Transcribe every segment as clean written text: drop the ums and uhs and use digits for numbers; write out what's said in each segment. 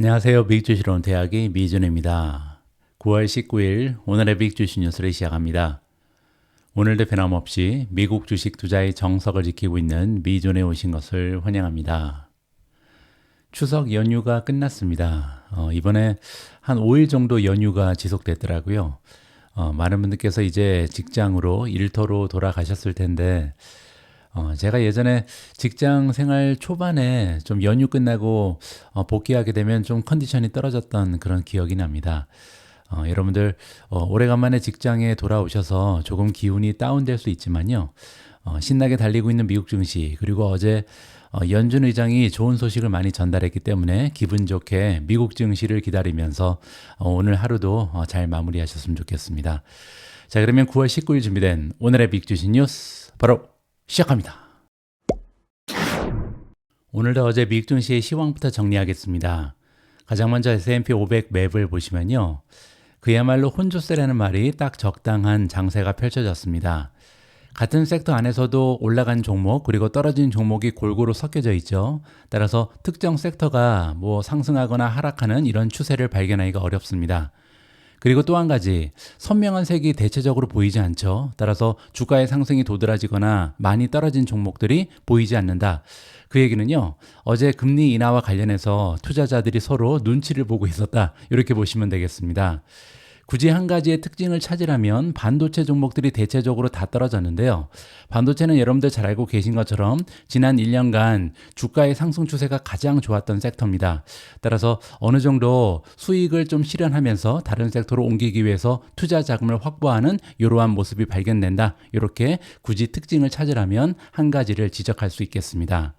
안녕하세요. 미국 주식론 대학의 미준입니다. 9월 19일 오늘의 미국 주식 뉴스를 시작합니다. 오늘도 변함없이 미국 주식 투자의 정석을 지키고 있는 미준에 오신 것을 환영합니다. 추석 연휴가 끝났습니다. 이번에 한 5일 정도 연휴가 지속됐더라고요. 많은 분들께서 이제 직장으로 일터로 돌아가셨을 텐데 제가 예전에 직장 생활 초반에 좀 연휴 끝나고 복귀하게 되면 좀 컨디션이 떨어졌던 그런 기억이 납니다. 여러분들 오래간만에 직장에 돌아오셔서 조금 기운이 다운될 수 있지만요. 신나게 달리고 있는 미국 증시 그리고 어제 연준 의장이 좋은 소식을 많이 전달했기 때문에 기분 좋게 미국 증시를 기다리면서 오늘 하루도 잘 마무리하셨으면 좋겠습니다. 자, 그러면 9월 19일 준비된 오늘의 미국 주식 뉴스 바로 시작합니다. 오늘도 어제 미국 증시의 시황부터 정리하겠습니다. 가장 먼저 S&P 500 맵을 보시면요. 그야말로 혼조세라는 말이 딱 적당한 장세가 펼쳐졌습니다. 같은 섹터 안에서도 올라간 종목 그리고 떨어진 종목이 골고루 섞여져 있죠. 따라서 특정 섹터가 상승하거나 하락하는 이런 추세를 발견하기가 어렵습니다. 그리고 또 한 가지, 선명한 색이 대체적으로 보이지 않죠. 따라서 주가의 상승이 도드라지거나 많이 떨어진 종목들이 보이지 않는다. 그 얘기는요, 어제 금리 인하와 관련해서 투자자들이 서로 눈치를 보고 있었다. 이렇게 보시면 되겠습니다. 굳이 한 가지의 특징을 찾으라면 반도체 종목들이 대체적으로 다 떨어졌는데요. 반도체는 여러분들 잘 알고 계신 것처럼 지난 1년간 주가의 상승 추세가 가장 좋았던 섹터입니다. 따라서 어느 정도 수익을 좀 실현하면서 다른 섹터로 옮기기 위해서 투자 자금을 확보하는 이러한 모습이 발견된다. 이렇게 굳이 특징을 찾으라면 한 가지를 지적할 수 있겠습니다.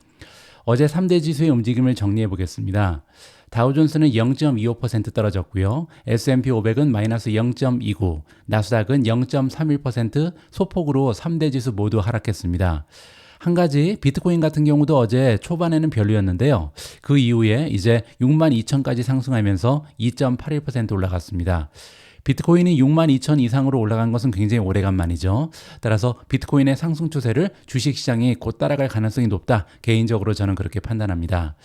어제 3대 지수의 움직임을 정리해 보겠습니다. 다우존스는 0.25% 떨어졌고요. S&P 500은 마이너스 0.29, 나스닥은 0.31% 소폭으로 3대 지수 모두 하락했습니다. 한 가지 비트코인 같은 경우도 어제 초반에는 별로였는데요. 그 이후에 이제 62,000까지 상승하면서 2.81% 올라갔습니다. 비트코인이 62,000 이상으로 올라간 것은 굉장히 오래간만이죠. 따라서 비트코인의 상승 추세를 주식시장이 곧 따라갈 가능성이 높다. 개인적으로 저는 그렇게 판단합니다.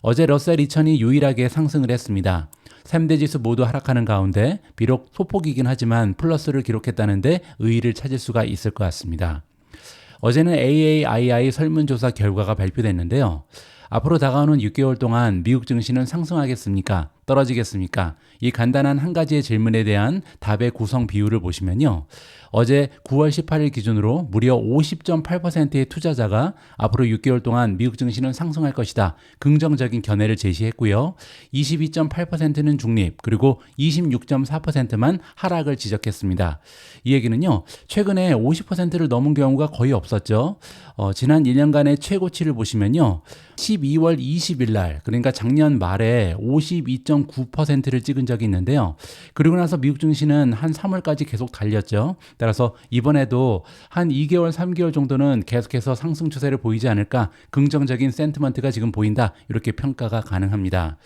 어제 러셀 2000이 유일하게 상승을 했습니다. 3대 지수 모두 하락하는 가운데 비록 소폭이긴 하지만 플러스를 기록했다는데 의의를 찾을 수가 있을 것 같습니다. 어제는 AAII 설문조사 결과가 발표됐는데요. 앞으로 다가오는 6개월 동안 미국 증시는 상승하겠습니까? 떨어지겠습니까? 이 간단한 한 가지의 질문에 대한 답의 구성 비율을 보시면요. 어제 9월 18일 기준으로 무려 50.8%의 투자자가 앞으로 6개월 동안 미국 증시는 상승할 것이다. 긍정적인 견해를 제시했고요. 22.8%는 중립, 그리고 26.4%만 하락을 지적했습니다. 이 얘기는요. 최근에 50%를 넘은 경우가 거의 없었죠. 지난 1년간의 최고치를 보시면요. 12월 20일 날, 그러니까 작년 말에 52.9%를 찍은 적이 있는데요. 그리고 나서 미국 증시는 한 3월까지 계속 달렸죠. 따라서 이번에도 한 2개월, 3개월 정도는 계속해서 상승 추세를 보이지 않을까, 긍정적인 센티먼트가 지금 보인다. 이렇게 평가가 가능합니다.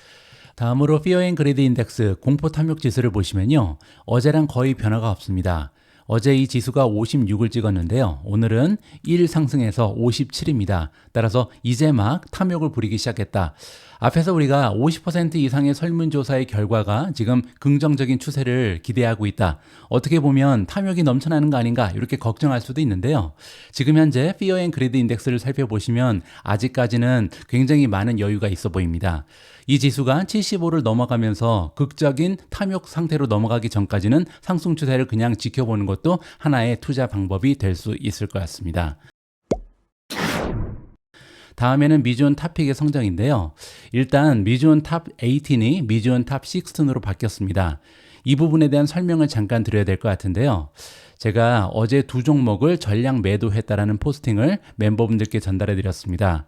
다음으로 Fear and Greed Index 공포 탐욕 지수를 보시면요. 어제랑 거의 변화가 없습니다. 어제 이 지수가 56을 찍었는데요. 오늘은 1 상승해서 57입니다. 따라서 이제 막 탐욕을 부리기 시작했다. 앞에서 우리가 50% 이상의 설문조사의 결과가 지금 긍정적인 추세를 기대하고 있다. 어떻게 보면 탐욕이 넘쳐나는 거 아닌가 이렇게 걱정할 수도 있는데요. 지금 현재 Fear and Greed Index를 살펴보시면 아직까지는 굉장히 많은 여유가 있어 보입니다. 이 지수가 75를 넘어가면서 극적인 탐욕 상태로 넘어가기 전까지는 상승 추세를 그냥 지켜보는 것도 하나의 투자 방법이 될 수 있을 것 같습니다. 다음에는 미주온 탑픽의 성적인데요. 일단 미주온 탑 18이 미주온 탑 16으로 바뀌었습니다. 이 부분에 대한 설명을 잠깐 드려야 될 것 같은데요. 제가 어제 두 종목을 전량 매도했다라는 포스팅을 멤버분들께 전달해 드렸습니다.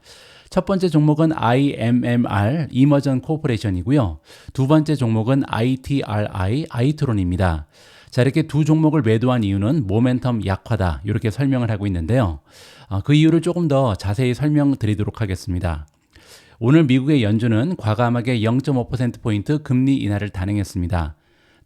첫 번째 종목은 IMMR, 이머전 코퍼레이션이고요. 두 번째 종목은 ITRI, 아이트론입니다. 자, 이렇게 두 종목을 매도한 이유는 모멘텀 약화다. 이렇게 설명을 하고 있는데요. 그 이유를 조금 더 자세히 설명드리도록 하겠습니다. 오늘 미국의 연준은 과감하게 0.5%포인트 금리 인하를 단행했습니다.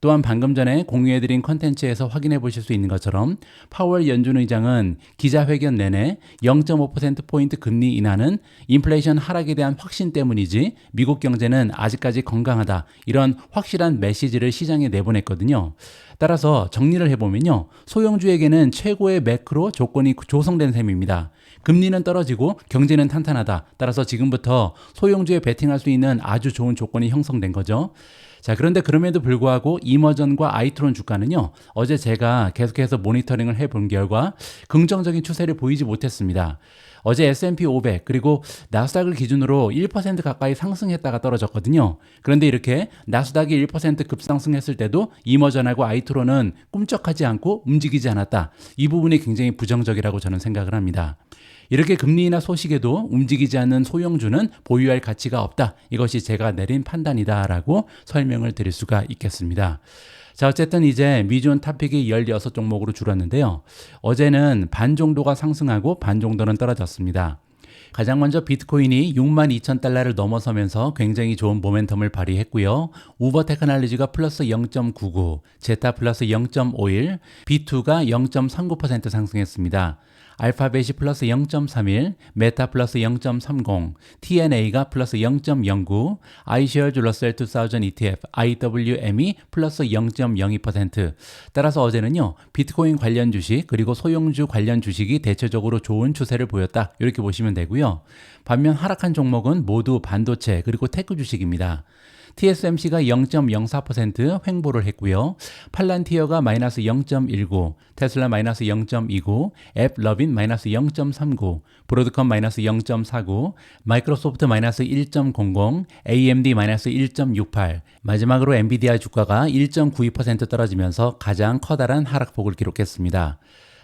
또한 방금 전에 공유해드린 컨텐츠에서 확인해 보실 수 있는 것처럼 파월 연준 의장은 기자회견 내내 0.5%포인트 금리 인하는 인플레이션 하락에 대한 확신 때문이지 미국 경제는 아직까지 건강하다, 이런 확실한 메시지를 시장에 내보냈거든요. 따라서 정리를 해보면요, 소형주에게는 최고의 매크로 조건이 조성된 셈입니다. 금리는 떨어지고 경제는 탄탄하다. 따라서 지금부터 소형주에 베팅할 수 있는 아주 좋은 조건이 형성된 거죠. 자, 그런데 그럼에도 불구하고 이머전과 아이트론 주가는요, 어제 제가 계속해서 모니터링을 해본 결과 긍정적인 추세를 보이지 못했습니다. 어제 S&P 500 그리고 나스닥을 기준으로 1% 가까이 상승했다가 떨어졌거든요. 그런데 이렇게 나스닥이 1% 급상승했을 때도 이머전하고 아이트론은 꿈쩍하지 않고 움직이지 않았다. 이 부분이 굉장히 부정적이라고 저는 생각을 합니다. 이렇게 금리 인하 소식에도 움직이지 않는 소형주는 보유할 가치가 없다. 이것이 제가 내린 판단이다라고 설명을 드릴 수가 있겠습니다. 자, 어쨌든 이제 미주온 탑픽이 16종목으로 줄었는데요. 어제는 반 정도가 상승하고 반 정도는 떨어졌습니다. 가장 먼저 비트코인이 62,000달러를 넘어서면서 굉장히 좋은 모멘텀을 발휘했고요. 우버 테크놀로지가 플러스 0.99, 제타 플러스 0.51, B2가 0.39% 상승했습니다. 알파벳이 플러스 0.31, 메타 플러스 0.30, TNA가 플러스 0.09, iShares Russell 2000 ETF, IWM이 플러스 0.02%. 따라서 어제는요, 비트코인 관련 주식 그리고 소형주 관련 주식이 대체적으로 좋은 추세를 보였다, 이렇게 보시면 되고요. 반면 하락한 종목은 모두 반도체 그리고 테크 주식입니다. TSMC가 0.04% 횡보를 했고요. 팔란티어가 마이너스 0.19, 테슬라 마이너스 0.29, 앱러빈 마이너스 0.39, 브로드컴 마이너스 0.49, 마이크로소프트 마이너스 1.00, AMD 마이너스 1.68, 마지막으로 엔비디아 주가가 1.92% 떨어지면서 가장 커다란 하락폭을 기록했습니다.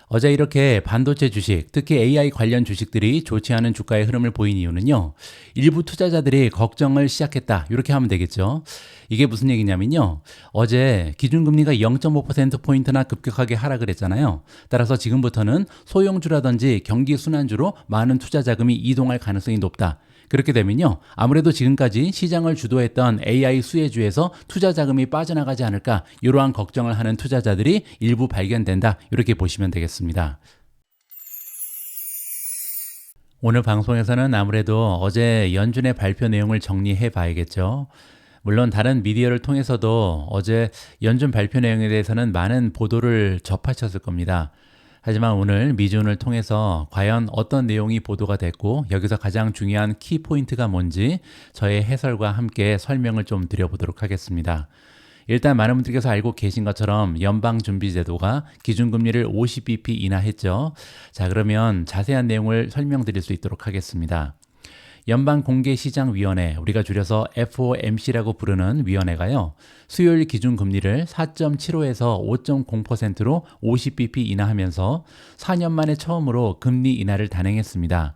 어제 이렇게 반도체 주식, 특히 AI 관련 주식들이 좋지 않은 주가의 흐름을 보인 이유는요, 일부 투자자들이 걱정을 시작했다, 이렇게 하면 되겠죠. 이게 무슨 얘기냐면요, 어제 기준금리가 0.5%포인트나 급격하게 하락을 했잖아요. 따라서 지금부터는 소형주라든지 경기 순환주로 많은 투자 자금이 이동할 가능성이 높다. 그렇게 되면요, 아무래도 지금까지 시장을 주도했던 AI 수혜주에서 투자 자금이 빠져나가지 않을까, 이러한 걱정을 하는 투자자들이 일부 발견된다, 이렇게 보시면 되겠습니다. 오늘 방송에서는 아무래도 어제 연준의 발표 내용을 정리해 봐야겠죠. 물론 다른 미디어를 통해서도 어제 연준 발표 내용에 대해서는 많은 보도를 접하셨을 겁니다. 하지만 오늘 미주온을 통해서 과연 어떤 내용이 보도가 됐고 여기서 가장 중요한 키포인트가 뭔지 저의 해설과 함께 설명을 좀 드려보도록 하겠습니다. 일단 많은 분들께서 알고 계신 것처럼 연방준비제도가 기준금리를 50bp 인하했죠. 자, 그러면 자세한 내용을 설명드릴 수 있도록 하겠습니다. 연방공개시장위원회, 우리가 줄여서 FOMC라고 부르는 위원회가요, 수요일 기준금리를 4.75에서 5.0%로 50bp 인하하면서 4년 만에 처음으로 금리 인하를 단행했습니다.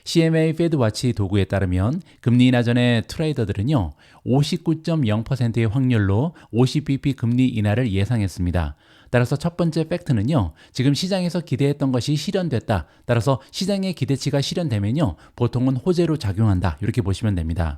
CMA 페드와치 도구에 따르면 금리 인하 전에 트레이더들은요, 59.0%의 확률로 50bp 금리 인하를 예상했습니다. 따라서 첫 번째 팩트는요, 지금 시장에서 기대했던 것이 실현됐다. 따라서 시장의 기대치가 실현되면요, 보통은 호재로 작용한다, 이렇게 보시면 됩니다.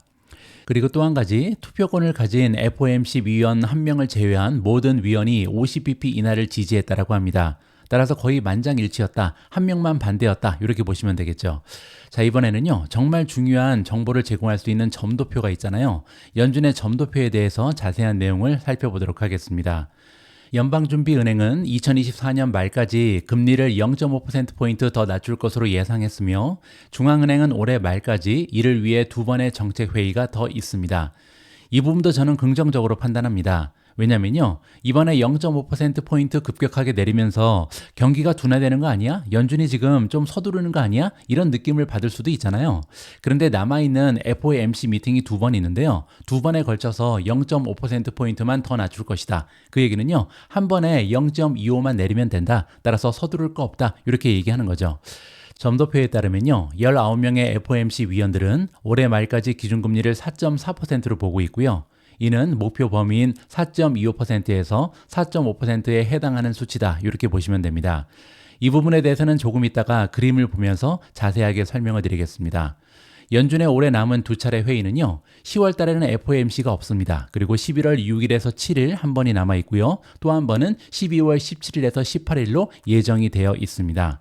그리고 또 한 가지, 투표권을 가진 FOMC 위원 1명을 제외한 모든 위원이 50bp 인하를 지지했다라고 합니다. 따라서 거의 만장일치였다, 1명만 반대였다, 이렇게 보시면 되겠죠. 자, 이번에는요, 정말 중요한 정보를 제공할 수 있는 점도표가 있잖아요. 연준의 점도표에 대해서 자세한 내용을 살펴보도록 하겠습니다. 연방준비은행은 2024년 말까지 금리를 0.5%포인트 더 낮출 것으로 예상했으며 중앙은행은 올해 말까지 이를 위해 2번의 정책회의가 더 있습니다. 이 부분도 저는 긍정적으로 판단합니다. 왜냐면요, 이번에 0.5%포인트 급격하게 내리면서 경기가 둔화되는 거 아니야? 연준이 지금 좀 서두르는 거 아니야? 이런 느낌을 받을 수도 있잖아요. 그런데 남아있는 FOMC 미팅이 2번 있는데요, 2번에 걸쳐서 0.5%포인트만 더 낮출 것이다. 그 얘기는요, 한 번에 0.25만 내리면 된다. 따라서 서두를 거 없다, 이렇게 얘기하는 거죠. 점도표에 따르면요, 19명의 FOMC 위원들은 올해 말까지 기준금리를 4.4%로 보고 있고요. 이는 목표 범위인 4.25%에서 4.5%에 해당하는 수치다, 이렇게 보시면 됩니다. 이 부분에 대해서는 조금 있다가 그림을 보면서 자세하게 설명을 드리겠습니다. 연준의 올해 남은 두 차례 회의는요. 10월 달에는 FOMC가 없습니다. 그리고 11월 6일에서 7일 한 번이 남아 있고요. 또 한 번은 12월 17일에서 18일로 예정이 되어 있습니다.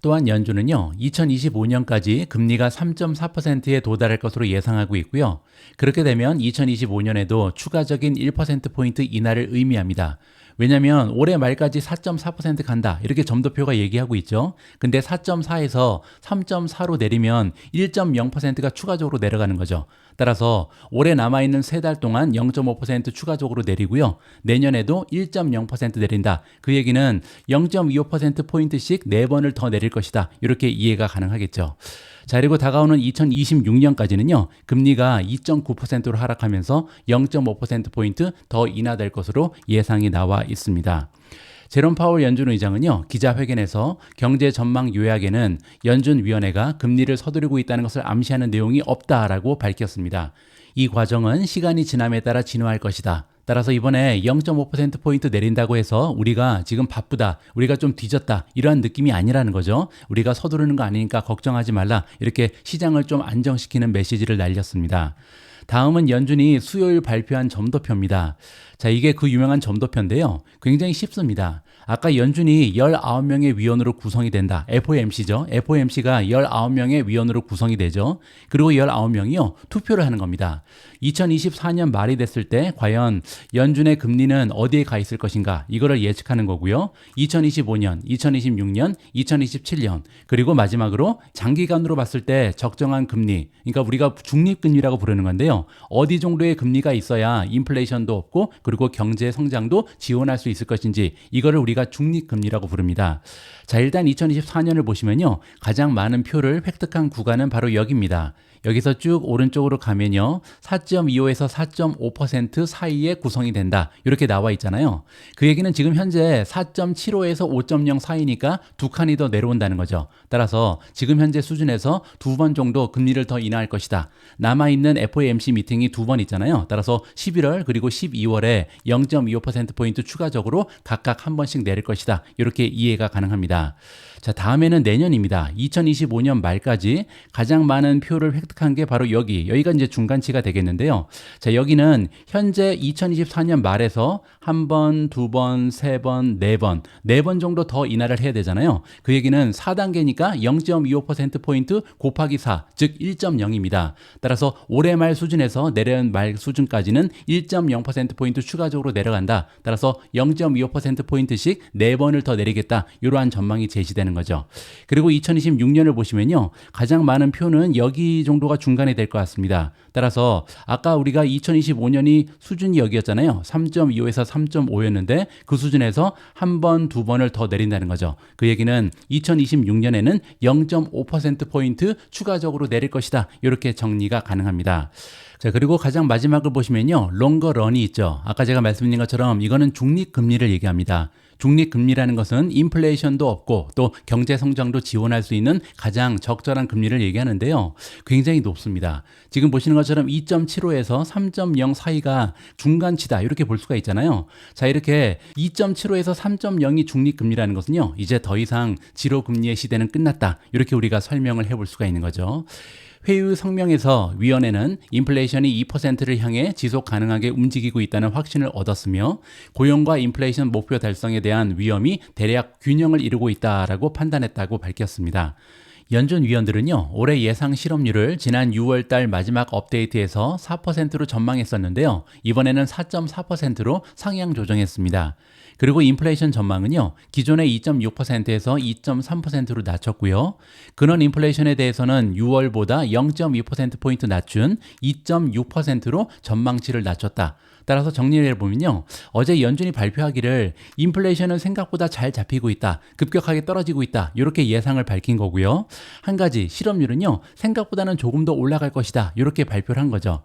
또한 연준은요, 2025년까지 금리가 3.4%에 도달할 것으로 예상하고 있고요. 그렇게 되면 2025년에도 추가적인 1%포인트 인하를 의미합니다. 왜냐하면 올해 말까지 4.4% 간다 이렇게 점도표가 얘기하고 있죠. 근데 4.4에서 3.4로 내리면 1.0%가 추가적으로 내려가는 거죠. 따라서 올해 남아있는 3달 동안 0.5% 추가적으로 내리고요. 내년에도 1.0% 내린다. 그 얘기는 0.25%포인트씩 4번을 더 내릴 것이다. 이렇게 이해가 가능하겠죠. 자, 그리고 다가오는 2026년까지는요, 금리가 2.9%로 하락하면서 0.5%포인트 더 인하될 것으로 예상이 나와 있습니다. 제롬 파월 연준 의장은요, 기자회견에서 경제 전망 요약에는 연준위원회가 금리를 서두르고 있다는 것을 암시하는 내용이 없다라고 밝혔습니다. 이 과정은 시간이 지남에 따라 진화할 것이다. 따라서 이번에 0.5%포인트 내린다고 해서 우리가 지금 바쁘다, 우리가 좀 뒤졌다 이러한 느낌이 아니라는 거죠. 우리가 서두르는 거 아니니까 걱정하지 말라 이렇게 시장을 좀 안정시키는 메시지를 날렸습니다. 다음은 연준이 수요일 발표한 점도표입니다. 자, 이게 그 유명한 점도표인데요. 굉장히 쉽습니다. 아까 연준이 19명의 위원으로 구성이 된다. FOMC죠. FOMC가 19명의 위원으로 구성이 되죠. 그리고 19명이요. 투표를 하는 겁니다. 2024년 말이 됐을 때 과연 연준의 금리는 어디에 가 있을 것인가 이거를 예측하는 거고요. 2025년, 2026년, 2027년 그리고 마지막으로 장기간으로 봤을 때 적정한 금리, 그러니까 우리가 중립금리라고 부르는 건데요. 어디 정도의 금리가 있어야 인플레이션도 없고 그리고 경제 성장도 지원할 수 있을 것인지 이거를 우리가 중립금리라고 부릅니다. 자, 일단 2024년을 보시면요. 가장 많은 표를 획득한 구간은 바로 여기입니다. 여기서 쭉 오른쪽으로 가면요. 4.25에서 4.5% 사이에 구성이 된다. 이렇게 나와 있잖아요. 그 얘기는 지금 현재 4.75에서 5.0 사이니까 두 칸이 더 내려온다는 거죠. 따라서 지금 현재 수준에서 2번 정도 금리를 더 인하할 것이다. 남아있는 FOMC 미팅이 2번 있잖아요. 따라서 11월 그리고 12월에 0.25%포인트 추가적으로 각각 한 번씩 내릴 것이다. 이렇게 이해가 가능합니다. 자, 다음에는 내년입니다. 2025년 말까지 가장 많은 표를 획득한 게 바로 여기가 이제 중간치가 되겠는데요. 자, 여기는 현재 2024년 말에서 한 번, 두 번, 세 번, 네 번 정도 더 인하를 해야 되잖아요. 그 얘기는 4단계니까 0.25%포인트 곱하기 4, 즉 1.0입니다. 따라서 올해 말 수준에서 내년 말 수준까지는 1.0%포인트 추가적으로 내려간다. 따라서 0.25%포인트씩 4번을 더 내리겠다. 이러한 전망이 제시되는 거죠. 그리고 2026년을 보시면요. 가장 많은 표는 여기 정도가 중간에 될 것 같습니다. 따라서 아까 우리가 2025년이 수준이 여기였잖아요. 3.25에서 3.5였는데 그 수준에서 한 번, 두 번을 더 내린다는 거죠. 그 얘기는 2026년에는 0.5%포인트 추가적으로 내릴 것이다. 이렇게 정리가 가능합니다. 자, 그리고 가장 마지막을 보시면요. 롱거런이 있죠. 아까 제가 말씀드린 것처럼 이거는 중립금리를 얘기합니다. 중립금리라는 것은 인플레이션도 없고 또 경제 성장도 지원할 수 있는 가장 적절한 금리를 얘기하는데요. 굉장히 높습니다. 지금 보시는 것처럼 2.75에서 3.0 사이가 중간치다 이렇게 볼 수가 있잖아요. 자, 이렇게 2.75에서 3.0이 중립금리라는 것은요. 이제 더 이상 지로금리의 시대는 끝났다. 이렇게 우리가 설명을 해볼 수가 있는 거죠. 회의 성명에서 위원회는 인플레이션이 2%를 향해 지속 가능하게 움직이고 있다는 확신을 얻었으며 고용과 인플레이션 목표 달성에 대한 위험이 대략 균형을 이루고 있다라고 판단했다고 밝혔습니다. 연준 위원들은요, 올해 예상 실업률을 지난 6월 달 마지막 업데이트에서 4%로 전망했었는데요. 이번에는 4.4%로 상향 조정했습니다. 그리고 인플레이션 전망은요, 기존의 2.6%에서 2.3%로 낮췄고요. 근원 인플레이션에 대해서는 6월보다 0.2%포인트 낮춘 2.6%로 전망치를 낮췄다. 따라서 정리를 해보면요. 어제 연준이 발표하기를 인플레이션은 생각보다 잘 잡히고 있다. 급격하게 떨어지고 있다. 이렇게 예상을 밝힌 거고요. 한 가지 실업률은요. 생각보다는 조금 더 올라갈 것이다. 이렇게 발표를 한 거죠.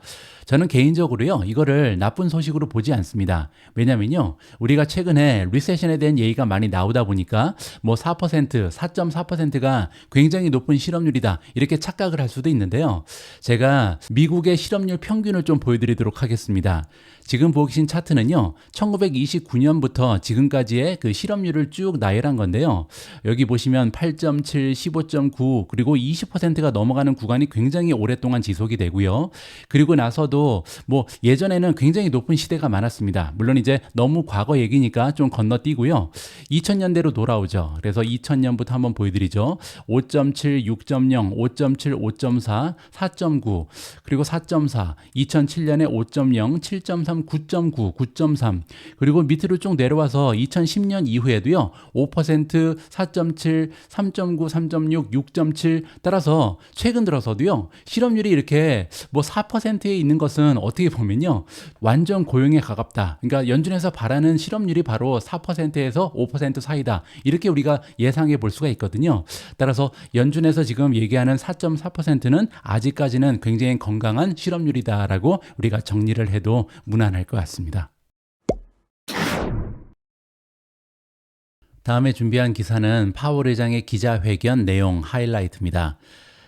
저는 개인적으로요, 이거를 나쁜 소식으로 보지 않습니다. 왜냐면요, 우리가 최근에 리세션에 대한 얘기가 많이 나오다 보니까 뭐 4%, 4.4%가 굉장히 높은 실업률이다, 이렇게 착각을 할 수도 있는데요. 제가 미국의 실업률 평균을 좀 보여드리도록 하겠습니다. 지금 보고 계신 차트는요, 1929년부터 지금까지의 그 실업률을 쭉 나열한 건데요. 여기 보시면 8.7, 15.9, 그리고 20%가 넘어가는 구간이 굉장히 오랫동안 지속이 되고요. 그리고 나서도 뭐 예전에는 굉장히 높은 시대가 많았습니다. 물론 이제 너무 과거 얘기니까 좀 건너뛰고요. 2000년대로 돌아오죠. 그래서 2000년부터 한번 보여드리죠. 5.7, 6.0, 5.7, 5.4, 4.9, 그리고 4.4, 2007년에 5.0, 7.3, 9.9, 9.3, 그리고 밑으로 쭉 내려와서 2010년 이후에도요, 5%, 4.7, 3.9, 3.6, 6.7, 따라서 최근 들어서도요, 실업률이 이렇게 뭐 4%에 있는 것은 어떻게 보면요, 완전 고용에 가깝다. 그러니까 연준에서 바라는 실업률이 바로 4%에서 5% 사이다, 이렇게 우리가 예상해 볼 수가 있거든요. 따라서 연준에서 지금 얘기하는 4.4%는 아직까지는 굉장히 건강한 실업률이다라고 우리가 정리를 해도 무난할 것 같습니다. 다음에 준비한 기사는 파월 의장의 기자회견 내용 하이라이트입니다.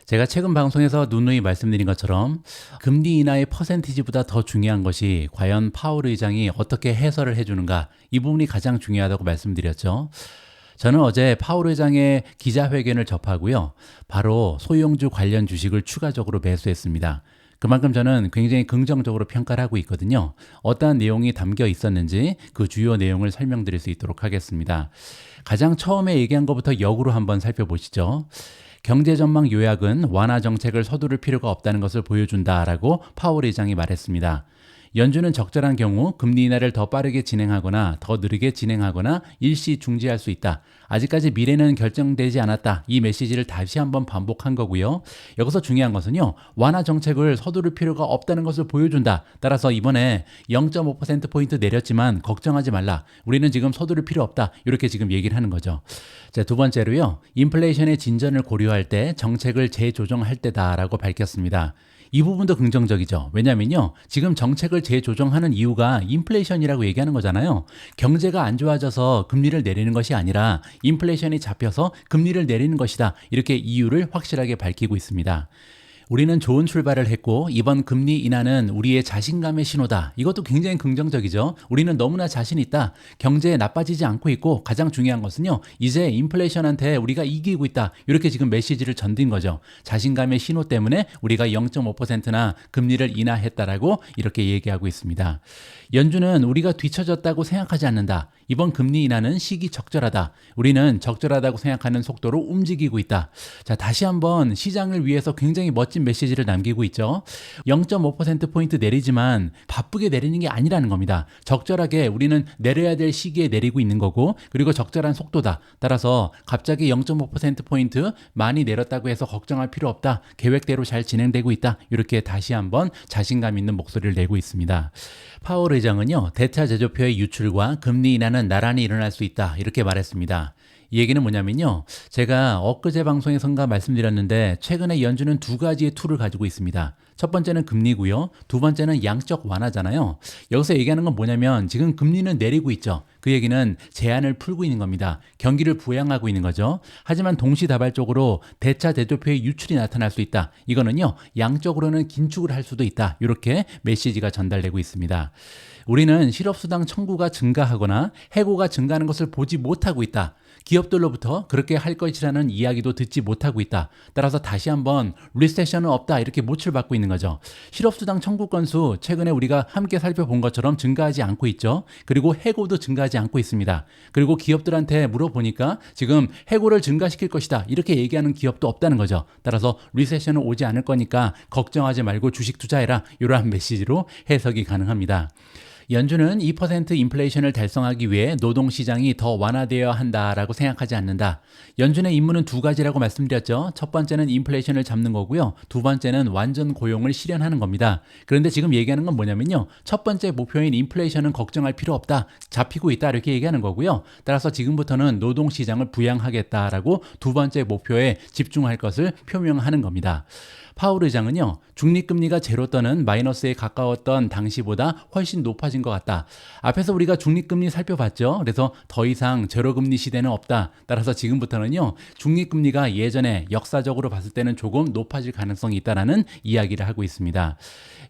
제가 최근 방송에서 누누이 말씀드린 것처럼 금리 인하의 퍼센티지보다 더 중요한 것이 과연 파월 의장이 어떻게 해설을 해주는가, 이 부분이 가장 중요하다고 말씀드렸죠. 저는 어제 파월 의장의 기자회견을 접하고요, 바로 소형주 관련 주식을 추가적으로 매수했습니다. 그만큼 저는 굉장히 긍정적으로 평가를 하고 있거든요. 어떠한 내용이 담겨 있었는지 그 주요 내용을 설명드릴 수 있도록 하겠습니다. 가장 처음에 얘기한 것부터 역으로 한번 살펴보시죠. 경제 전망 요약은 완화 정책을 서두를 필요가 없다는 것을 보여준다라고 파월 의장이 말했습니다. 연준은 적절한 경우 금리 인하를 더 빠르게 진행하거나 더 느리게 진행하거나 일시 중지할 수 있다. 아직까지 미래는 결정되지 않았다. 이 메시지를 다시 한번 반복한 거고요. 여기서 중요한 것은요, 완화 정책을 서두를 필요가 없다는 것을 보여준다. 따라서 이번에 0.5%포인트 내렸지만 걱정하지 말라. 우리는 지금 서두를 필요 없다. 이렇게 지금 얘기를 하는 거죠. 자, 두 번째로요, 인플레이션의 진전을 고려할 때 정책을 재조정할 때다라고 밝혔습니다. 이 부분도 긍정적이죠. 왜냐면요, 지금 정책을 재조정하는 이유가 인플레이션이라고 얘기하는 거잖아요. 경제가 안 좋아져서 금리를 내리는 것이 아니라 인플레이션이 잡혀서 금리를 내리는 것이다. 이렇게 이유를 확실하게 밝히고 있습니다. 우리는 좋은 출발을 했고 이번 금리 인하는 우리의 자신감의 신호다. 이것도 굉장히 긍정적이죠. 우리는 너무나 자신 있다. 경제에 나빠지지 않고 있고 가장 중요한 것은요, 이제 인플레이션한테 우리가 이기고 있다. 이렇게 지금 메시지를 전딘 거죠. 자신감의 신호 때문에 우리가 0.5%나 금리를 인하했다라고 이렇게 얘기하고 있습니다. 연준은 우리가 뒤처졌다고 생각하지 않는다. 이번 금리 인하는 시기적절하다. 우리는 적절하다고 생각하는 속도로 움직이고 있다. 자, 다시 한번 시장을 위해서 굉장히 멋진 메시지를 남기고 있죠. 0.5%포인트 내리지만 바쁘게 내리는 게 아니라는 겁니다. 적절하게 우리는 내려야 될 시기에 내리고 있는 거고, 그리고 적절한 속도다. 따라서 갑자기 0.5%포인트 많이 내렸다고 해서 걱정할 필요 없다. 계획대로 잘 진행되고 있다. 이렇게 다시 한번 자신감 있는 목소리를 내고 있습니다. 파월 의장은요, 대차 제조표의 유출과 금리 인하는 나란히 일어날 수 있다. 이렇게 말했습니다. 이 얘기는 뭐냐면요, 제가 엊그제 방송에선가 말씀드렸는데 최근에 연준은 두 가지의 툴을 가지고 있습니다. 첫 번째는 금리고요, 두 번째는 양적 완화잖아요. 여기서 얘기하는 건 뭐냐면 지금 금리는 내리고 있죠. 그 얘기는 제한을 풀고 있는 겁니다. 경기를 부양하고 있는 거죠. 하지만 동시다발적으로 대차 제조표의 유출이 나타날 수 있다. 이거는요, 양적으로는 긴축을 할 수도 있다. 이렇게 메시지가 전달되고 있습니다. 우리는 실업수당 청구가 증가하거나 해고가 증가하는 것을 보지 못하고 있다. 기업들로부터 그렇게 할 것이라는 이야기도 듣지 못하고 있다. 따라서 다시 한번 리세션은 없다, 이렇게 모출받고 있는 거죠. 실업수당 청구 건수 최근에 우리가 함께 살펴본 것처럼 증가하지 않고 있죠. 그리고 해고도 증가하지 않고 있습니다. 그리고 기업들한테 물어보니까 지금 해고를 증가시킬 것이다, 이렇게 얘기하는 기업도 없다는 거죠. 따라서 리세션은 오지 않을 거니까 걱정하지 말고 주식 투자해라, 이러한 메시지로 해석이 가능합니다. 연준은 2% 인플레이션을 달성하기 위해 노동시장이 더 완화되어야 한다라고 생각하지 않는다. 연준의 임무는 두 가지라고 말씀드렸죠. 첫 번째는 인플레이션을 잡는 거고요. 두 번째는 완전 고용을 실현하는 겁니다. 그런데 지금 얘기하는 건 뭐냐면요. 첫 번째 목표인 인플레이션은 걱정할 필요 없다. 잡히고 있다. 이렇게 얘기하는 거고요. 따라서 지금부터는 노동시장을 부양하겠다라고 두 번째 목표에 집중할 것을 표명하는 겁니다. 파월 의장은요, 중립금리가 제로 떠는 마이너스에 가까웠던 당시보다 훨씬 높아진 것 같다. 앞에서 우리가 중립금리 살펴봤죠. 그래서 더 이상 제로금리 시대는 없다. 따라서 지금부터는요, 중립금리가 예전에 역사적으로 봤을 때는 조금 높아질 가능성이 있다라는 이야기를 하고 있습니다.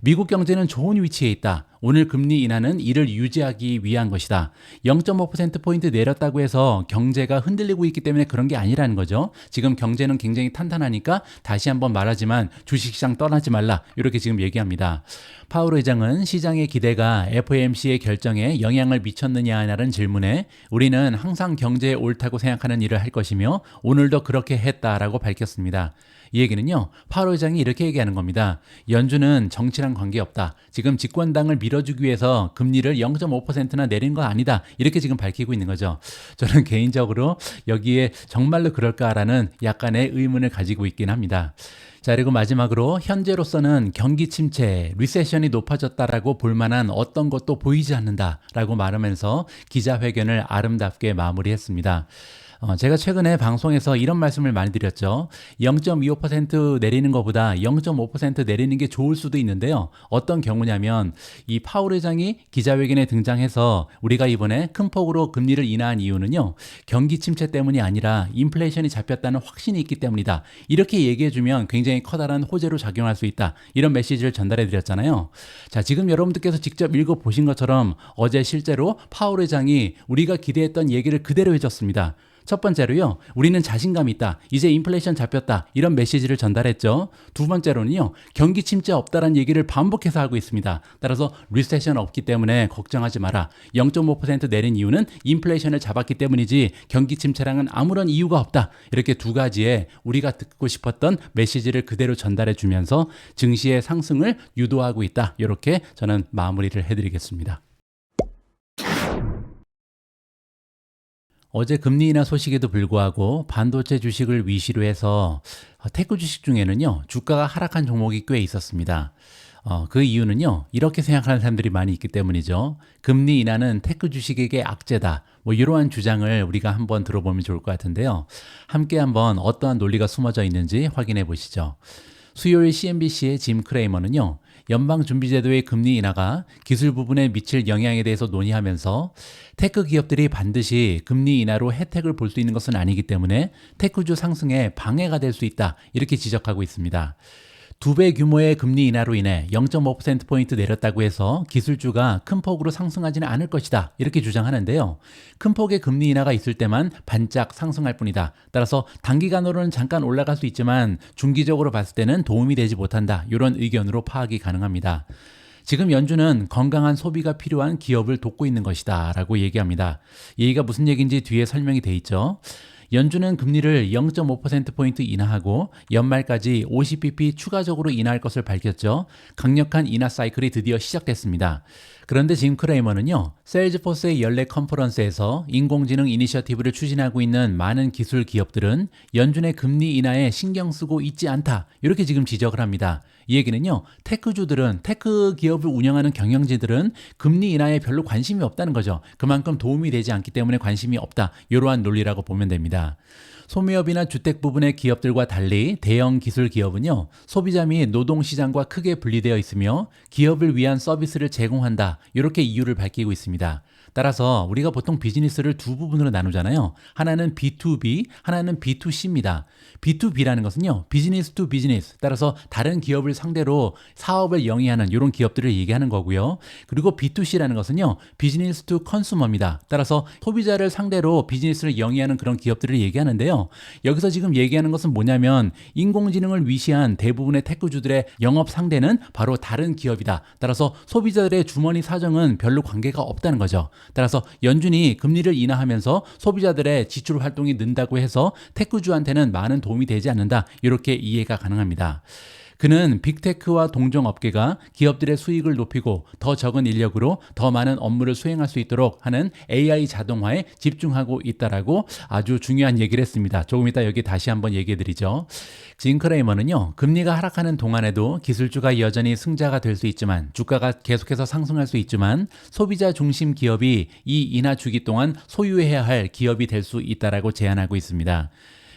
미국 경제는 좋은 위치에 있다. 오늘 금리 인하는 이를 유지하기 위한 것이다. 0.5%포인트 내렸다고 해서 경제가 흔들리고 있기 때문에 그런 게 아니라는 거죠. 지금 경제는 굉장히 탄탄하니까 다시 한번 말하지만 주식시장 떠나지 말라. 이렇게 지금 얘기합니다. 파월 의장은 시장의 기대가 FOMC의 결정에 영향을 미쳤느냐라는 질문에 우리는 항상 경제에 옳다고 생각하는 일을 할 것이며 오늘도 그렇게 했다라고 밝혔습니다. 이 얘기는요, 파월 의장이 이렇게 얘기하는 겁니다. 연준은 정치랑 관계없다. 지금 집권당을 밀어주기 위해서 금리를 0.5%나 내린 거 아니다. 이렇게 지금 밝히고 있는 거죠. 저는 개인적으로 여기에 정말로 그럴까라는 약간의 의문을 가지고 있긴 합니다. 자, 그리고 마지막으로 현재로서는 경기 침체, 리세션이 높아졌다라고 볼 만한 어떤 것도 보이지 않는다라고 말하면서 기자회견을 아름답게 마무리했습니다. 제가 최근에 방송에서 이런 말씀을 많이 드렸죠. 0.25% 내리는 것보다 0.5% 내리는 게 좋을 수도 있는데요. 어떤 경우냐면 이 파월 의장이 기자회견에 등장해서 우리가 이번에 큰 폭으로 금리를 인하한 이유는요. 경기 침체 때문이 아니라 인플레이션이 잡혔다는 확신이 있기 때문이다. 이렇게 얘기해주면 굉장히 커다란 호재로 작용할 수 있다. 이런 메시지를 전달해 드렸잖아요. 자, 지금 여러분들께서 직접 읽어보신 것처럼 어제 실제로 파월 의장이 우리가 기대했던 얘기를 그대로 해줬습니다. 첫 번째로요, 우리는 자신감이 있다. 이제 인플레이션 잡혔다. 이런 메시지를 전달했죠. 두 번째로는요, 경기 침체 없다라는 얘기를 반복해서 하고 있습니다. 따라서 리세션 없기 때문에 걱정하지 마라. 0.5% 내린 이유는 인플레이션을 잡았기 때문이지 경기 침체랑은 아무런 이유가 없다. 이렇게 두 가지의 우리가 듣고 싶었던 메시지를 그대로 전달해 주면서 증시의 상승을 유도하고 있다. 이렇게 저는 마무리를 해드리겠습니다. 어제 금리 인하 소식에도 불구하고 반도체 주식을 위시로 해서 테크 주식 중에는요, 주가가 하락한 종목이 꽤 있었습니다. 그 이유는요, 이렇게 생각하는 사람들이 많이 있기 때문이죠. 금리 인하는 테크 주식에게 악재다. 이러한 주장을 우리가 한번 들어보면 좋을 것 같은데요. 함께 한번 어떠한 논리가 숨어져 있는지 확인해 보시죠. 수요일 CNBC의 짐 크레이머는요, 연방준비제도의 금리 인하가 기술 부분에 미칠 영향에 대해서 논의하면서 테크 기업들이 반드시 금리 인하로 혜택을 볼 수 있는 것은 아니기 때문에 테크주 상승에 방해가 될 수 있다. 이렇게 지적하고 있습니다. 2배 규모의 금리 인하로 인해 0.5%포인트 내렸다고 해서 기술주가 큰 폭으로 상승하지는 않을 것이다. 이렇게 주장하는데요. 큰 폭의 금리 인하가 있을 때만 반짝 상승할 뿐이다. 따라서 단기간으로는 잠깐 올라갈 수 있지만 중기적으로 봤을 때는 도움이 되지 못한다. 이런 의견으로 파악이 가능합니다. 지금 연준은 건강한 소비가 필요한 기업을 돕고 있는 것이다 라고 얘기합니다. 이 얘기가 무슨 얘기인지 뒤에 설명이 돼 있죠. 연준은 금리를 0.5%포인트 인하하고 연말까지 50bp 추가적으로 인하할 것을 밝혔죠. 강력한 인하 사이클이 드디어 시작됐습니다. 그런데 짐 크레이머는요, 세일즈포스의 연례 컨퍼런스에서 인공지능 이니셔티브를 추진하고 있는 많은 기술 기업들은 연준의 금리 인하에 신경 쓰고 있지 않다. 이렇게 지금 지적을 합니다. 이 얘기는요, 테크주들은, 테크 기업을 운영하는 경영진들은 금리 인하에 별로 관심이 없다는 거죠. 그만큼 도움이 되지 않기 때문에 관심이 없다. 이러한 논리라고 보면 됩니다. 소매업이나 주택 부분의 기업들과 달리 대형 기술 기업은요, 소비자 및 노동시장과 크게 분리되어 있으며 기업을 위한 서비스를 제공한다. 이렇게 이유를 밝히고 있습니다. 따라서 우리가 보통 비즈니스를 두 부분으로 나누잖아요. 하나는 B2B, 하나는 B2C입니다. B2B라는 것은요, 비즈니스 투 비즈니스, 따라서 다른 기업을 상대로 사업을 영위하는 이런 기업들을 얘기하는 거고요. 그리고 B2C라는 것은요, 비즈니스 투 컨슈머입니다. 따라서 소비자를 상대로 비즈니스를 영위하는 그런 기업들을 얘기하는데요. 여기서 지금 얘기하는 것은 뭐냐면 인공지능을 위시한 대부분의 테크주들의 영업 상대는 바로 다른 기업이다. 따라서 소비자들의 주머니 사정은 별로 관계가 없다는 거죠. 따라서 연준이 금리를 인하하면서 소비자들의 지출 활동이 는다고 해서 테크주한테는 많은 도움이 되지 않는다. 이렇게 이해가 가능합니다. 그는 빅테크와 동종업계가 기업들의 수익을 높이고 더 적은 인력으로 더 많은 업무를 수행할 수 있도록 하는 AI 자동화에 집중하고 있다라고 아주 중요한 얘기를 했습니다. 조금 이따 여기 다시 한번 얘기해 드리죠. 진 크레이머는요, 금리가 하락하는 동안에도 기술주가 여전히 승자가 될 수 있지만, 주가가 계속해서 상승할 수 있지만, 소비자 중심 기업이 이 인하 주기 동안 소유해야 할 기업이 될 수 있다라고 제안하고 있습니다.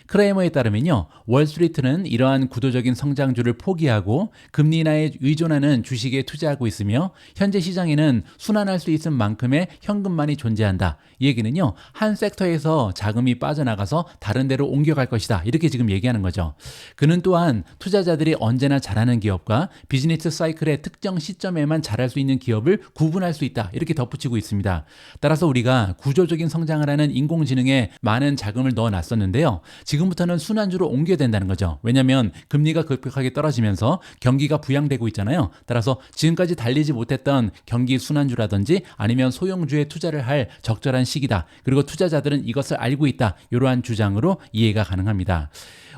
크레이머에 따르면요, 월스트리트는 이러한 구도적인 성장주를 포기하고 금리 인하에 의존하는 주식에 투자하고 있으며, 현재 시장에는 순환할 수 있을 만큼의 현금만이 존재한다. 이 얘기는요, 한 섹터에서 자금이 빠져나가서 다른 데로 옮겨갈 것이다. 이렇게 지금 얘기하는 거죠. 그는 또한 투자자들이 언제나 잘하는 기업과 비즈니스 사이클의 특정 시점에만 잘할 수 있는 기업을 구분할 수 있다. 이렇게 덧붙이고 있습니다. 따라서 우리가 구조적인 성장을 하는 인공지능에 많은 자금을 넣어놨었는데요. 지금부터는 순환주로 옮겨야 된다는 거죠. 왜냐하면 금리가 급격하게 떨어지면서 경기가 부양되고 있잖아요. 따라서 지금까지 달리지 못했던 경기 순환주라든지 아니면 소형주에 투자를 할 적절한 시기다. 그리고 투자자들은 이것을 알고 있다. 이러한 주장으로 이해가 가능합니다.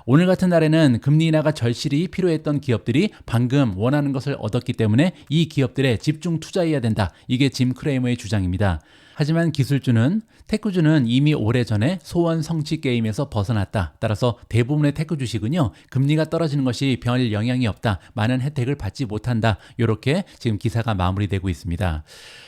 오늘 같은 날에는 금리 인하가 절실히 필요했던 기업들이 방금 원하는 것을 얻었기 때문에 이 기업들에 집중 투자해야 된다. 이게 짐 크레이머의 주장입니다. 하지만 기술주는, 테크주는 이미 오래전에 소원 성취 게임에서 벗어났다. 따라서 대부분의 테크 주식은요, 금리가 떨어지는 것이 별 영향이 없다. 많은 혜택을 받지 못한다. 이렇게 지금 기사가 마무리되고 있습니다.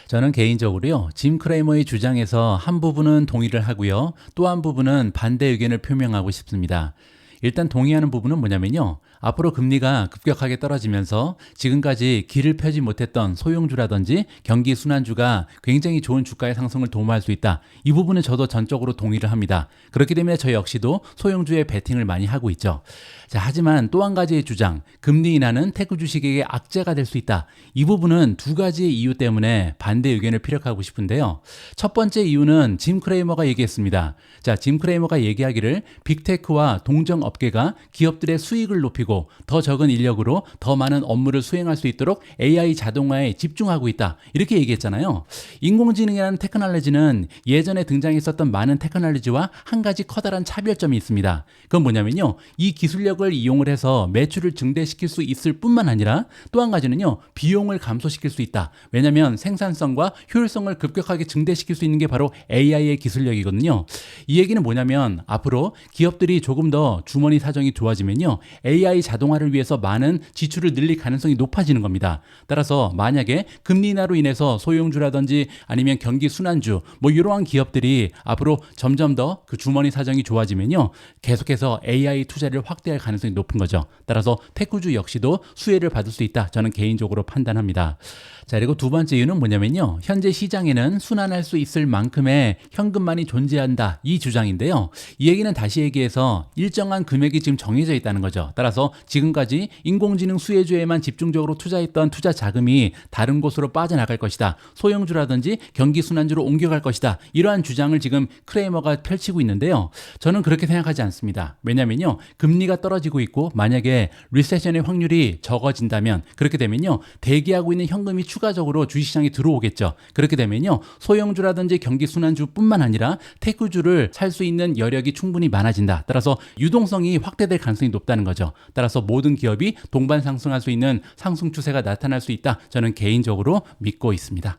저는 개인적으로요, 짐 크레이머의 주장에서 한 부분은 동의를 하고요, 또 한 부분은 반대 의견을 표명하고 싶습니다. 일단 동의하는 부분은 뭐냐면요, 앞으로 금리가 급격하게 떨어지면서 지금까지 길을 펴지 못했던 소형주라든지 경기 순환주가 굉장히 좋은 주가의 상승을 도모할 수 있다. 이 부분은 저도 전적으로 동의를 합니다. 그렇기 때문에 저 역시도 소형주에 베팅을 많이 하고 있죠. 자, 하지만 또 한 가지의 주장, 금리 인하는 테크 주식에게 악재가 될 수 있다. 이 부분은 두 가지의 이유 때문에 반대 의견을 피력하고 싶은데요. 첫 번째 이유는 짐 크레이머가 얘기했습니다. 자, 짐 크레이머가 얘기하기를 빅테크와 동종 업계가 기업들의 수익을 높이고 더 적은 인력으로 더 많은 업무를 수행할 수 있도록 AI 자동화에 집중하고 있다. 이렇게 얘기했잖아요. 인공지능이라는 테크놀로지는 예전에 등장했었던 많은 테크놀로지와 한 가지 커다란 차별점이 있습니다. 그건 뭐냐면요, 이 기술력을 이용을 해서 매출을 증대시킬 수 있을 뿐만 아니라 또 한 가지는요, 비용을 감소시킬 수 있다. 왜냐하면 생산성과 효율성을 급격하게 증대시킬 수 있는 게 바로 AI의 기술력이거든요. 이 얘기는 뭐냐면 앞으로 기업들이 조금 더 주머니 사정이 좋아지면요, AI 자동화를 위해서 많은 지출을 늘릴 가능성이 높아지는 겁니다. 따라서 만약에 금리 인하로 인해서 소형주라든지 아니면 경기 순환주 뭐 이러한 기업들이 앞으로 점점 더 그 주머니 사정이 좋아지면요, 계속해서 AI 투자를 확대할 가능성이 높은 거죠. 따라서 테크주 역시도 수혜를 받을 수 있다. 저는 개인적으로 판단합니다. 자, 그리고 두 번째 이유는 뭐냐면요, 현재 시장에는 순환할 수 있을 만큼의 현금만이 존재한다. 이 주장인데요. 이 얘기는 다시 얘기해서 일정한 금액이 지금 정해져 있다는 거죠. 따라서 지금까지 인공지능 수혜주에만 집중적으로 투자했던 투자 자금이 다른 곳으로 빠져나갈 것이다. 소형주라든지 경기 순환주로 옮겨갈 것이다. 이러한 주장을 지금 크레이머가 펼치고 있는데요. 저는 그렇게 생각하지 않습니다. 왜냐면요, 금리가 떨어지고 있고 만약에 리세션의 확률이 적어진다면, 그렇게 되면요, 대기하고 있는 현금이 추가적으로 주식시장에 들어오겠죠. 그렇게 되면요, 소형주라든지 경기 순환주뿐만 아니라 테크주를 살 수 있는 여력이 충분히 많아진다. 따라서 유동성이 확대될 가능성이 높다는 거죠. 따라서 모든 기업이 동반 상승할 수 있는 상승 추세가 나타날 수 있다. 저는 개인적으로 믿고 있습니다.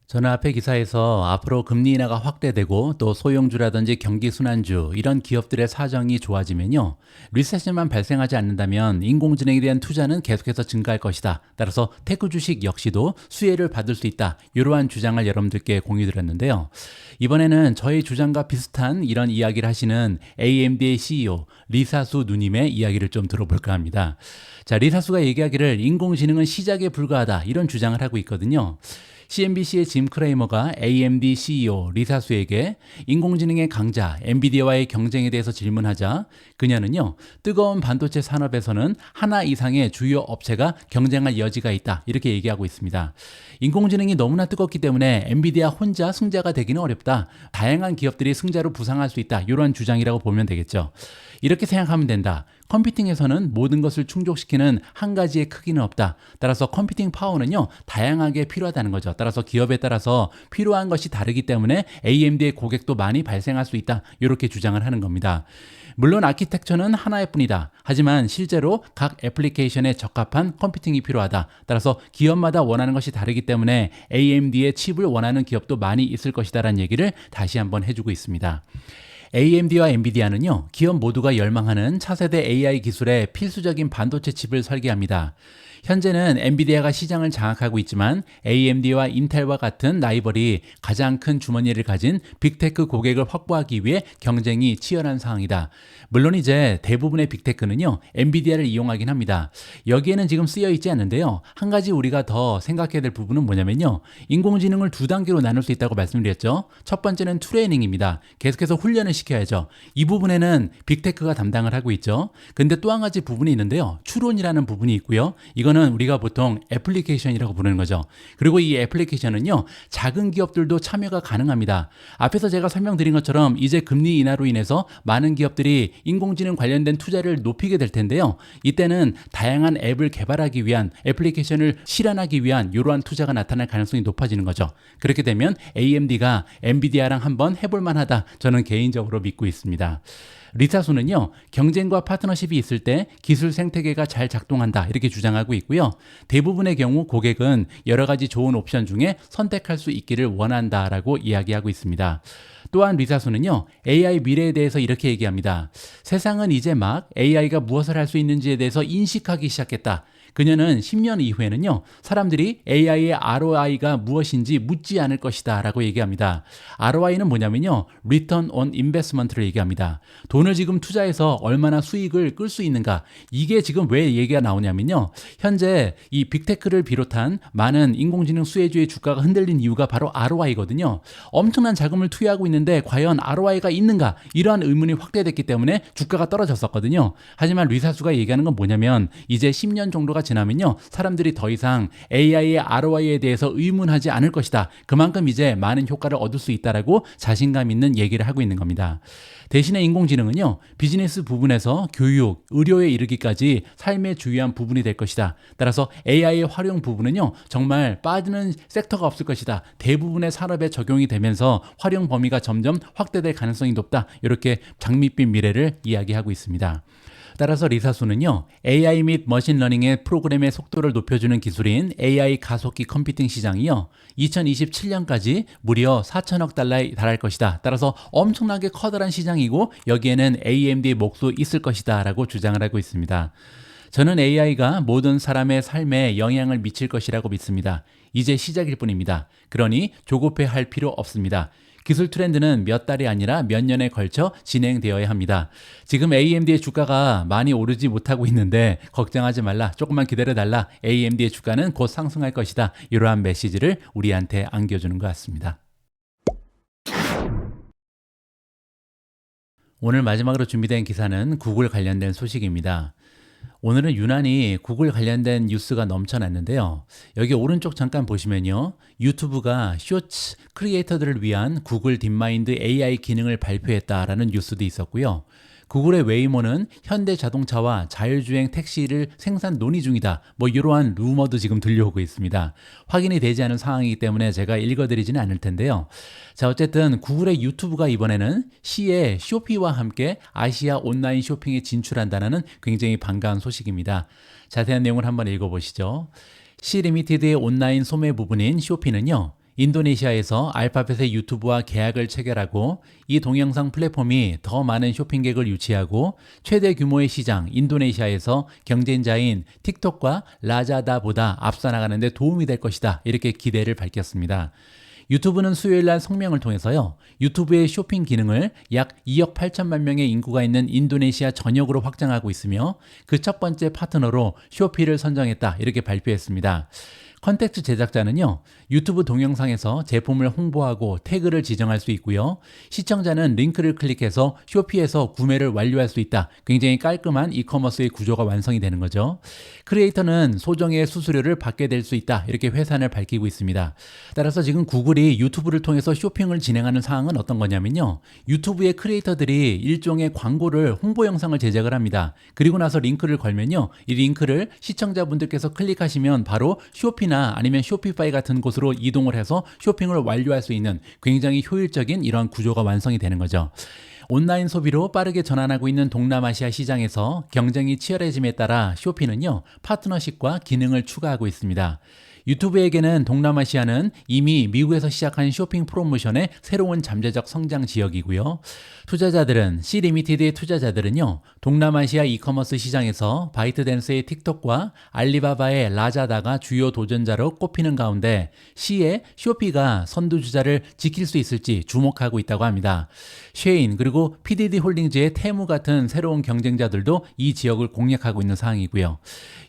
저는 앞에 기사에서 앞으로 금리 인하가 확대되고 또 소형주라든지 경기순환주 이런 기업들의 사정이 좋아지면요, 리세션만 발생하지 않는다면 인공지능에 대한 투자는 계속해서 증가할 것이다. 따라서 테크 주식 역시도 수혜를 받을 수 있다. 이러한 주장을 여러분들께 공유드렸는데요. 이번에는 저의 주장과 비슷한 이런 이야기를 하시는 AMD의 CEO 리사수 누님의 이야기를 좀 들어볼까 합니다. 자, 리사수가 얘기하기를 인공지능은 시작에 불과하다, 이런 주장을 하고 있거든요. CNBC의 짐 크레이머가 AMD CEO 리사수에게 인공지능의 강자 엔비디아와의 경쟁에 대해서 질문하자 그녀는요, 뜨거운 반도체 산업에서는 하나 이상의 주요 업체가 경쟁할 여지가 있다, 이렇게 얘기하고 있습니다. 인공지능이 너무나 뜨겁기 때문에 엔비디아 혼자 승자가 되기는 어렵다. 다양한 기업들이 승자로 부상할 수 있다. 이런 주장이라고 보면 되겠죠. 이렇게 생각하면 된다. 컴퓨팅에서는 모든 것을 충족시키는 한 가지의 크기는 없다. 따라서 컴퓨팅 파워는요, 다양하게 필요하다는 거죠. 따라서 기업에 따라서 필요한 것이 다르기 때문에 AMD의 고객도 많이 발생할 수 있다. 이렇게 주장을 하는 겁니다. 물론 아키텍처는 하나일 뿐이다. 하지만 실제로 각 애플리케이션에 적합한 컴퓨팅이 필요하다. 따라서 기업마다 원하는 것이 다르기 때문에 AMD의 칩을 원하는 기업도 많이 있을 것이다라는 얘기를 다시 한번 해주고 있습니다. AMD와 엔비디아는요, 기업 모두가 열망하는 차세대 AI 기술의 필수적인 반도체 칩을 설계합니다. 현재는 엔비디아가 시장을 장악하고 있지만 AMD와 인텔과 같은 라이벌이 가장 큰 주머니를 가진 빅테크 고객을 확보하기 위해 경쟁이 치열한 상황이다. 물론 이제 대부분의 빅테크는요, 엔비디아를 이용하긴 합니다. 여기에는 지금 쓰여 있지 않는데요. 한 가지 우리가 더 생각해야 될 부분은 뭐냐면요, 인공지능을 두 단계로 나눌 수 있다고 말씀드렸죠. 첫 번째는 트레이닝입니다. 계속해서 훈련을 시켜야죠. 이 부분에는 빅테크가 담당을 하고 있죠. 근데 또 한 가지 부분이 있는데요, 추론이라는 부분이 있고요. 이거는 우리가 보통 애플리케이션이라고 부르는 거죠. 그리고 이 애플리케이션은요, 작은 기업들도 참여가 가능합니다. 앞에서 제가 설명드린 것처럼 이제 금리 인하로 인해서 많은 기업들이 인공지능 관련된 투자를 높이게 될 텐데요. 이때는 다양한 앱을 개발하기 위한, 애플리케이션을 실현하기 위한 이러한 투자가 나타날 가능성이 높아지는 거죠. 그렇게 되면 AMD가 엔비디아랑 한번 해볼 만하다, 저는 개인적으로 믿고 있습니다. 리사수는요, 경쟁과 파트너십이 있을 때 기술 생태계가 잘 작동한다, 이렇게 주장하고 있고요. 대부분의 경우 고객은 여러 가지 좋은 옵션 중에 선택할 수 있기를 원한다라고 이야기하고 있습니다. 또한 리사수는요, AI 미래에 대해서 이렇게 얘기합니다. 세상은 이제 막 AI가 무엇을 할 수 있는지에 대해서 인식하기 시작했다. 그녀는 10년 이후에는요, 사람들이 AI의 ROI가 무엇인지 묻지 않을 것이다 라고 얘기합니다. ROI는 뭐냐면요, Return on Investment를 얘기합니다. 돈을 지금 투자해서 얼마나 수익을 끌 수 있는가, 이게 지금 왜 얘기가 나오냐면요, 현재 이 빅테크를 비롯한 많은 인공지능 수혜주의 주가가 흔들린 이유가 바로 ROI거든요. 엄청난 자금을 투여하고 있는데 과연 ROI가 있는가, 이러한 의문이 확대됐기 때문에 주가가 떨어졌었거든요. 하지만 리사수가 얘기하는 건 뭐냐면, 이제 10년 정도가 지나면요, 사람들이 더 이상 AI의 ROI에 대해서 의문하지 않을 것이다. 그만큼 이제 많은 효과를 얻을 수 있다라고 자신감 있는 얘기를 하고 있는 겁니다. 대신에 인공지능은요, 비즈니스 부분에서 교육, 의료에 이르기까지 삶의 주요한 부분이 될 것이다. 따라서 AI의 활용 부분은요, 정말 빠지는 섹터가 없을 것이다. 대부분의 산업에 적용이 되면서 활용 범위가 점점 확대될 가능성이 높다. 이렇게 장밋빛 미래를 이야기하고 있습니다. 따라서 리사수는요, AI 및 머신러닝의 프로그램의 속도를 높여주는 기술인 AI 가속기 컴퓨팅 시장이요, 2027년까지 무려 4천억 달러에 달할 것이다. 따라서 엄청나게 커다란 시장이고 여기에는 AMD의 몫도 있을 것이다 라고 주장을 하고 있습니다. 저는 AI가 모든 사람의 삶에 영향을 미칠 것이라고 믿습니다. 이제 시작일 뿐입니다. 그러니 조급해할 필요 없습니다. 기술 트렌드는 몇 달이 아니라 몇 년에 걸쳐 진행되어야 합니다. 지금 AMD의 주가가 많이 오르지 못하고 있는데 걱정하지 말라, 조금만 기다려달라, AMD의 주가는 곧 상승할 것이다, 이러한 메시지를 우리한테 안겨주는 것 같습니다. 오늘 마지막으로 준비된 기사는 구글 관련된 소식입니다. 오늘은 유난히 구글 관련된 뉴스가 넘쳐났는데요. 여기 오른쪽 잠깐 보시면요, 유튜브가 쇼츠 크리에이터들을 위한 구글 딥마인드 AI 기능을 발표했다라는 뉴스도 있었고요. 구글의 웨이모는 현대자동차와 자율주행 택시를 생산 논의 중이다, 뭐 이러한 루머도 지금 들려오고 있습니다. 확인이 되지 않은 상황이기 때문에 제가 읽어드리지는 않을 텐데요. 자, 어쨌든 구글의 유튜브가 이번에는 시의 쇼피와 함께 아시아 온라인 쇼핑에 진출한다는 굉장히 반가운 소식입니다. 자세한 내용을 한번 읽어보시죠. 시 리미티드의 온라인 소매 부분인 쇼피는요, 인도네시아에서 알파벳의 유튜브와 계약을 체결하고 이 동영상 플랫폼이 더 많은 쇼핑객을 유치하고 최대 규모의 시장 인도네시아에서 경쟁자인 틱톡과 라자다보다 앞서 나가는 데 도움이 될 것이다, 이렇게 기대를 밝혔습니다. 유튜브는 수요일 날 성명을 통해서요, 유튜브의 쇼핑 기능을 약 2억 8천만 명의 인구가 있는 인도네시아 전역으로 확장하고 있으며 그 첫 번째 파트너로 쇼피를 선정했다, 이렇게 발표했습니다. 컨텐츠 제작자는요, 유튜브 동영상에서 제품을 홍보하고 태그를 지정할 수 있고요. 시청자는 링크를 클릭해서 쇼피에서 구매를 완료할 수 있다. 굉장히 깔끔한 이커머스의 구조가 완성이 되는 거죠. 크리에이터는 소정의 수수료를 받게 될 수 있다. 이렇게 회사를 밝히고 있습니다. 따라서 지금 구글이 유튜브를 통해서 쇼핑을 진행하는 상황은 어떤 거냐면요. 유튜브의 크리에이터들이 일종의 광고를 홍보 영상을 제작을 합니다. 그리고 나서 링크를 걸면요. 이 링크를 시청자분들께서 클릭하시면 바로 쇼피나 아니면 쇼피파이 같은 곳으로 이동을 해서 쇼핑을 완료할 수 있는 굉장히 효율적인 이런 구조가 완성이 되는 거죠. 온라인 소비로 빠르게 전환하고 있는 동남아시아 시장에서 경쟁이 치열해짐에 따라 쇼피는요, 파트너십과 기능을 추가하고 있습니다. 유튜브에게는 동남아시아는 이미 미국에서 시작한 쇼핑 프로모션의 새로운 잠재적 성장 지역이고요. 투자자들은 C리미티드의 투자자들은요. 동남아시아 이커머스 시장에서 바이트댄스의 틱톡과 알리바바의 라자다가 주요 도전자로 꼽히는 가운데 C의 쇼피가 선두주자를 지킬 수 있을지 주목하고 있다고 합니다. 쉐인 그리고 PDD 홀딩즈의 테무 같은 새로운 경쟁자들도 이 지역을 공략하고 있는 상황이고요.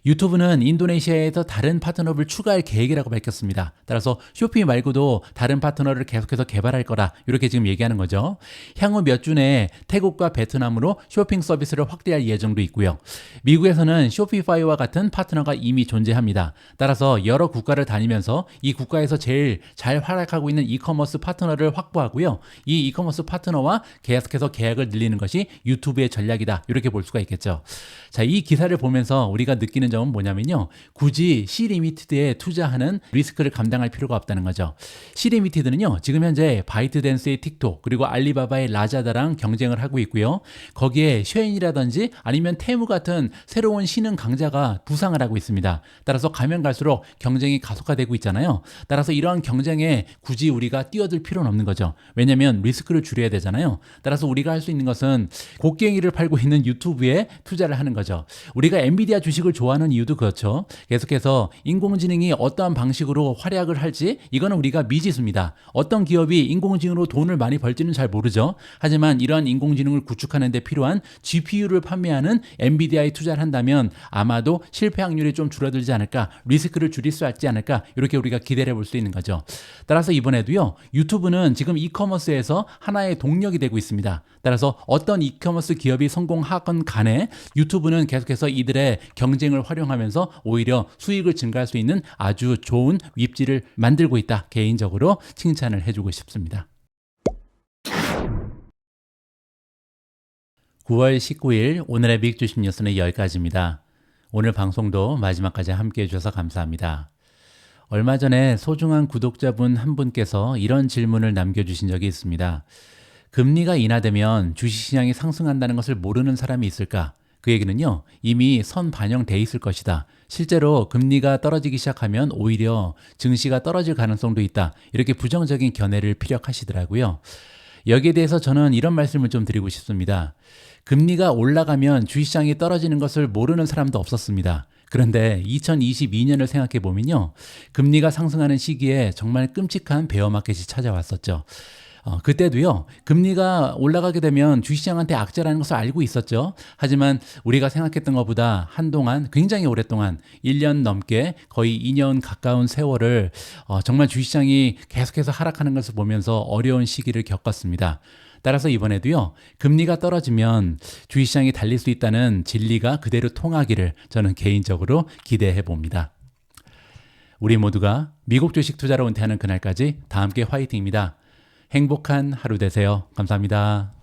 유튜브는 인도네시아에서 다른 파트너를 추가할 계획이라고 밝혔습니다. 따라서 쇼피 말고도 다른 파트너를 계속해서 개발할 거라 이렇게 지금 얘기하는 거죠. 향후 몇 주 내에 태국과 베트남으로 쇼핑 서비스를 확대할 예정도 있고요. 미국에서는 쇼피파이와 같은 파트너가 이미 존재합니다. 따라서 여러 국가를 다니면서 이 국가에서 제일 잘 활약하고 있는 이커머스 파트너를 확보하고요. 이 이커머스 파트너와 계속해서 계약을 늘리는 것이 유튜브의 전략이다. 이렇게 볼 수가 있겠죠. 자, 이 기사를 보면서 우리가 느끼는 점은 뭐냐면요. 굳이 C리미티드에 투자하는 리스크를 감당할 필요가 없다는 거죠. C리미티드는요. 지금 현재 바이트댄스의 틱톡 그리고 알리바바의 라자다랑 경쟁을 하고 있고요. 거기에 쉐인이라든지 아니면 테무 같은 새로운 신흥 강자가 부상을 하고 있습니다. 따라서 가면 갈수록 경쟁이 가속화되고 있잖아요. 따라서 이러한 경쟁에 굳이 우리가 뛰어들 필요는 없는 거죠. 왜냐하면 리스크를 줄여야 되잖아요. 따라서 우리가 할 수 있는 것은 곡괭이를 팔고 있는 유튜브에 투자를 하는 거죠. 우리가 엔비디아 주식을 좋아하는 이유도 그렇죠. 계속해서 인공지능이 어떠한 방식으로 활약을 할지 이거는 우리가 미지수입니다. 어떤 기업이 인공지능으로 돈을 많이 벌지는 잘 모르죠. 하지만 이러한 인공지능을 구축하는 데 필요한 GPU를 판매하는 엔비디아에 투자를 한다면 아마도 실패 확률이 좀 줄어들지 않을까, 리스크를 줄일 수 있지 않을까 이렇게 우리가 기대를 해볼 수 있는 거죠. 따라서 이번에도요. 유튜브는 지금 이커머스에서 하나의 동력이 되고 있습니다. 따라서 어떤 이커머스 기업이 성공하건 간에 유튜브는 계속해서 이들의 경쟁을 활용하면서 오히려 수익을 증가할 수 있는 아주 좋은 윗지를 만들고 있다. 개인적으로 칭찬을 해주고 싶습니다. 9월 19일 오늘의 빅 주식 뉴스는 여기까지입니다. 오늘 방송도 마지막까지 함께해 주셔서 감사합니다. 얼마 전에 소중한 구독자분 한 분께서 이런 질문을 남겨주신 적이 있습니다. 금리가 인하되면 주식시장이 상승한다는 것을 모르는 사람이 있을까? 그 얘기는요, 이미 선반영돼 있을 것이다. 실제로 금리가 떨어지기 시작하면 오히려 증시가 떨어질 가능성도 있다. 이렇게 부정적인 견해를 피력하시더라고요. 여기에 대해서 저는 이런 말씀을 좀 드리고 싶습니다. 금리가 올라가면 주식시장이 떨어지는 것을 모르는 사람도 없었습니다. 그런데 2022년을 생각해 보면요. 금리가 상승하는 시기에 정말 끔찍한 베어마켓이 찾아왔었죠. 그때도요. 금리가 올라가게 되면 주식시장한테 악재라는 것을 알고 있었죠. 하지만 우리가 생각했던 것보다 한동안 굉장히 오랫동안 1년 넘게 거의 2년 가까운 세월을 정말 주식시장이 계속해서 하락하는 것을 보면서 어려운 시기를 겪었습니다. 따라서 이번에도요. 금리가 떨어지면 주식시장이 달릴 수 있다는 진리가 그대로 통하기를 저는 개인적으로 기대해 봅니다. 우리 모두가 미국 주식 투자로 은퇴하는 그날까지 다 함께 화이팅입니다. 행복한 하루 되세요. 감사합니다.